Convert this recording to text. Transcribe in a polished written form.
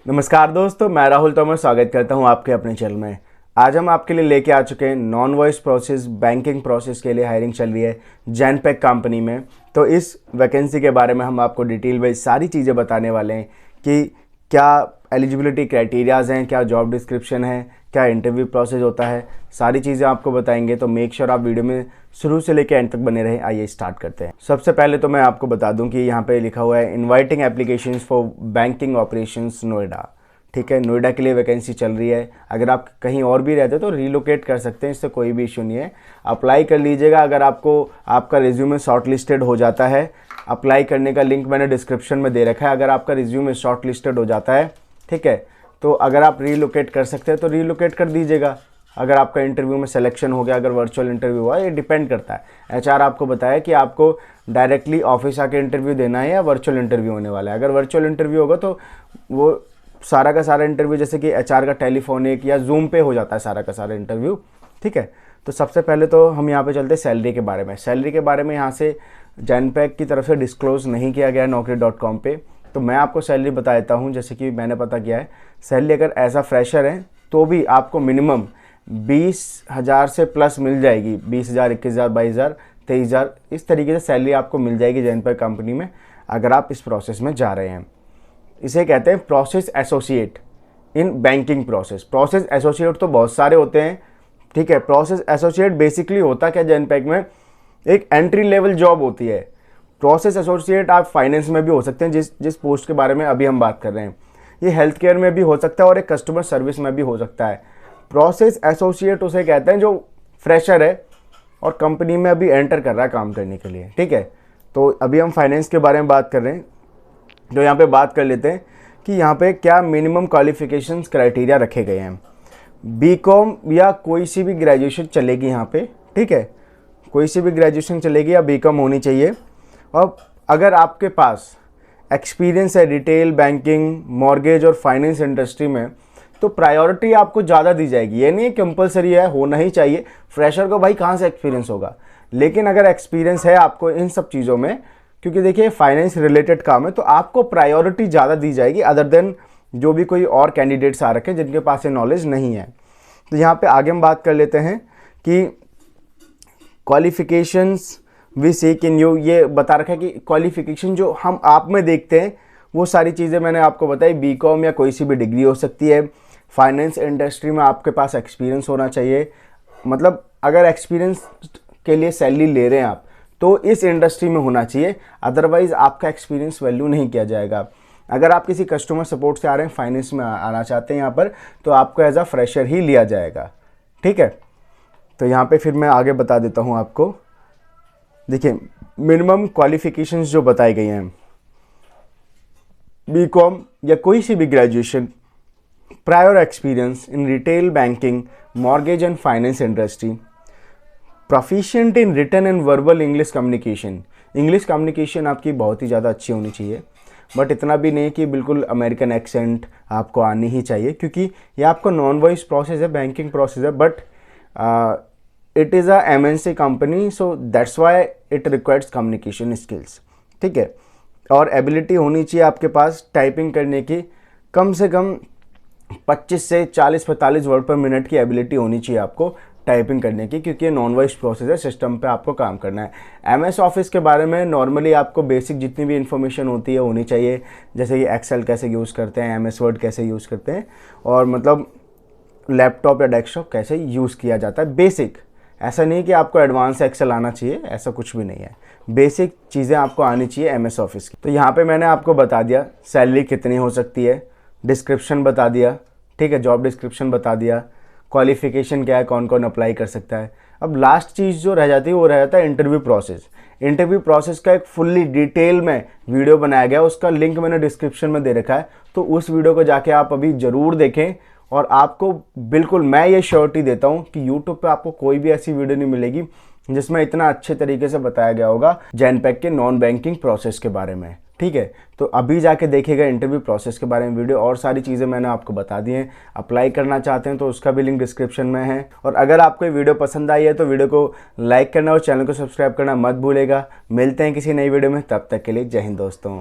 नमस्कार दोस्तों, मैं राहुल तोमर स्वागत करता हूं आपके अपने चैनल में। आज हम आपके लिए लेके आ चुके हैं non voice process banking process के लिए हायरिंग चल रही है जैनपैक कंपनी में। तो इस वैकेंसी के बारे में हम आपको डिटेल वाइज सारी चीज़ें बताने वाले हैं कि क्या एलिजिबिलिटी क्राइटेरियाज़ हैं, क्या जॉब डिस्क्रिप्शन है, क्या इंटरव्यू प्रोसेस होता है, सारी चीज़ें आपको बताएंगे। तो मेक श्योर आप वीडियो में शुरू से लेकर एंड तक बने रहें। आइए स्टार्ट करते हैं। सबसे पहले तो मैं आपको बता दूं कि यहाँ पे लिखा हुआ है inviting applications for banking operations Noida. ठीक है, नोएडा के लिए वैकेंसी चल रही है। अगर आप कहीं और भी रहते हो तो रीलोकेट कर सकते हैं, इससे कोई भी इशू नहीं है। अप्लाई कर लीजिएगा। अगर आपका रिज्यूमे शॉर्ट लिस्टेड हो जाता है, अप्लाई करने का लिंक मैंने डिस्क्रिप्शन में दे रखा है। अगर आपका रिज्यूमे शॉर्ट लिस्टेड हो जाता है, ठीक है, तो अगर आप रीलोकेट कर सकते हैं तो रीलोकेट कर दीजिएगा। अगर आपका इंटरव्यू में सिलेक्शन हो गया, अगर वर्चुअल इंटरव्यू हुआ, ये डिपेंड करता है। एचआर आपको बताया कि आपको डायरेक्टली ऑफिस आके इंटरव्यू देना है या वर्चुअल इंटरव्यू होने वाला है। अगर वर्चुअल इंटरव्यू होगा तो वो सारा का सारा इंटरव्यू, जैसे कि एचआर का टेलीफोनिक या जूम पे हो जाता है सारा का सारा इंटरव्यू। ठीक है, तो सबसे पहले तो हम यहाँ पे चलते हैं सैलरी के बारे में। सैलरी के बारे में यहाँ से जैनपैक की तरफ से डिस्क्लोज नहीं किया गया है naukri.com पे, तो मैं आपको सैलरी बता देता हूँ। जैसे कि मैंने पता किया है, सैलरी अगर एज अ फ्रेशर है तो भी आपको मिनिमम 20,000 से प्लस मिल जाएगी। 20,000, 21,000, 22,000, 23,000, इस तरीके से सैलरी आपको मिल जाएगी जैनपैक कंपनी में अगर आप इस प्रोसेस में जा रहे हैं। इसे कहते हैं process associate in banking process. Process associate तो बहुत सारे होते हैं, ठीक है। प्रोसेस एसोसिएट बेसिकली होता क्या जैनपैक में, एक एंट्री लेवल जॉब होती है। प्रोसेस एसोसिएट आप फाइनेंस में भी हो सकते हैं, जिस पोस्ट के बारे में अभी हम बात कर रहे हैं। ये हेल्थ केयर में भी हो सकता है और एक कस्टमर सर्विस में भी हो सकता है। प्रोसेस एसोसिएट उसे कहते हैं जो फ्रेशर है और कंपनी में अभी एंटर कर रहा है काम करने के लिए, ठीक है। तो अभी हम फाइनेंस के बारे में बात कर रहे हैं, तो यहाँ पे बात कर लेते हैं कि यहाँ पे क्या मिनिमम क्वालिफिकेशंस क्राइटेरिया रखे गए हैं। बीकॉम या कोई सी भी ग्रेजुएशन चलेगी यहाँ पे, ठीक है, कोई सी भी ग्रेजुएशन चलेगी या बीकॉम होनी चाहिए। और अगर आपके पास एक्सपीरियंस है रिटेल बैंकिंग, मॉर्गेज और फाइनेंस इंडस्ट्री में, तो प्रायोरिटी आपको ज़्यादा दी जाएगी। ये नहीं है कंपलसरी है, होना ही चाहिए। फ्रेशर को भाई कहाँ से एक्सपीरियंस होगा, लेकिन अगर एक्सपीरियंस है आपको इन सब चीज़ों में, क्योंकि देखिए फाइनेंस रिलेटेड काम है, तो आपको प्रायोरिटी ज़्यादा दी जाएगी अदर देन जो भी कोई और कैंडिडेट्स आ रखे हैं जिनके पास ये नॉलेज नहीं है। तो यहाँ पे आगे हम बात कर लेते हैं कि qualifications we seek in you. ये बता रखा है कि क्वालिफिकेशन जो हम आप में देखते हैं वो सारी चीज़ें मैंने आपको बताई। बीकॉम या कोई सी भी डिग्री हो सकती है। फाइनेंस इंडस्ट्री में आपके पास एक्सपीरियंस होना चाहिए। मतलब अगर एक्सपीरियंस के लिए सैलरी ले रहे हैं आप तो इस इंडस्ट्री में होना चाहिए, अदरवाइज आपका एक्सपीरियंस वैल्यू नहीं किया जाएगा। अगर आप किसी कस्टमर सपोर्ट से आ रहे हैं, फाइनेंस में आना चाहते हैं यहाँ पर, तो आपको एज अ फ्रेशर ही लिया जाएगा, ठीक है। तो यहाँ पे फिर मैं आगे बता देता हूँ आपको। देखिए मिनिमम क्वालिफिकेशंस जो बताई गई हैं, बीकॉम या कोई सी भी graduation, prior experience in retail banking, mortgage and finance industry, proficient in written and verbal English communication. English communication आपकी बहुत ही ज़्यादा अच्छी होनी चाहिए, बट इतना भी नहीं कि बिल्कुल अमेरिकन एक्सेंट आपको आनी ही चाहिए, क्योंकि ये आपका नॉन वॉइस प्रोसेस है, बैंकिंग प्रोसेस है, but it is a MNC company, so that's why it requires communication skills, ठीक है। और एबिलिटी होनी चाहिए आपके पास टाइपिंग करने की, कम से कम 25 से 40-45 वर्ड पर मिनट की एबिलिटी होनी चाहिए आपको टाइपिंग करने की, क्योंकि ये नॉन वॉइस प्रोसेस है, सिस्टम पे आपको काम करना है। एमएस ऑफिस के बारे में नॉर्मली आपको बेसिक जितनी भी इन्फॉर्मेशन होती है होनी चाहिए, जैसे कि एक्सेल कैसे यूज़ करते हैं, एमएस वर्ड कैसे यूज़ करते हैं, और मतलब लैपटॉप या डेस्कटॉप कैसे यूज़ किया जाता है, बेसिक। ऐसा नहीं कि आपको एडवांस एक्सेल आना चाहिए, ऐसा कुछ भी नहीं है। बेसिक चीज़ें आपको आनी चाहिए एमएस ऑफिस की। तो यहाँ पे मैंने आपको बता दिया सैलरी कितनी हो सकती है, डिस्क्रिप्शन बता दिया, ठीक है, जॉब डिस्क्रिप्शन बता दिया, क्वालिफिकेशन क्या है, कौन कौन अप्लाई कर सकता है। अब लास्ट चीज़ जो रह जाती है वो रह जाता है इंटरव्यू प्रोसेस। इंटरव्यू प्रोसेस का एक फुल्ली डिटेल में वीडियो बनाया गया, उसका लिंक मैंने डिस्क्रिप्शन में दे रखा है, तो उस वीडियो को जाके आप अभी ज़रूर देखें। और आपको बिल्कुल मैं ये श्योरिटी देता हूँ कि यूट्यूब पे आपको कोई भी ऐसी वीडियो नहीं मिलेगी जिसमें इतना अच्छे तरीके से बताया गया होगा जैनपैक के नॉन बैंकिंग प्रोसेस के बारे में, ठीक है। तो अभी जाके देखिएगा इंटरव्यू प्रोसेस के बारे में वीडियो, और सारी चीज़ें मैंने आपको बता दी हैं। अप्लाई करना चाहते हैं तो उसका भी लिंक डिस्क्रिप्शन में है। और अगर आपको ये वीडियो पसंद आई है तो वीडियो को लाइक करना और चैनल को सब्सक्राइब करना मत भूलेगा। मिलते हैं किसी नई वीडियो में, तब तक के लिए जय हिंद दोस्तों।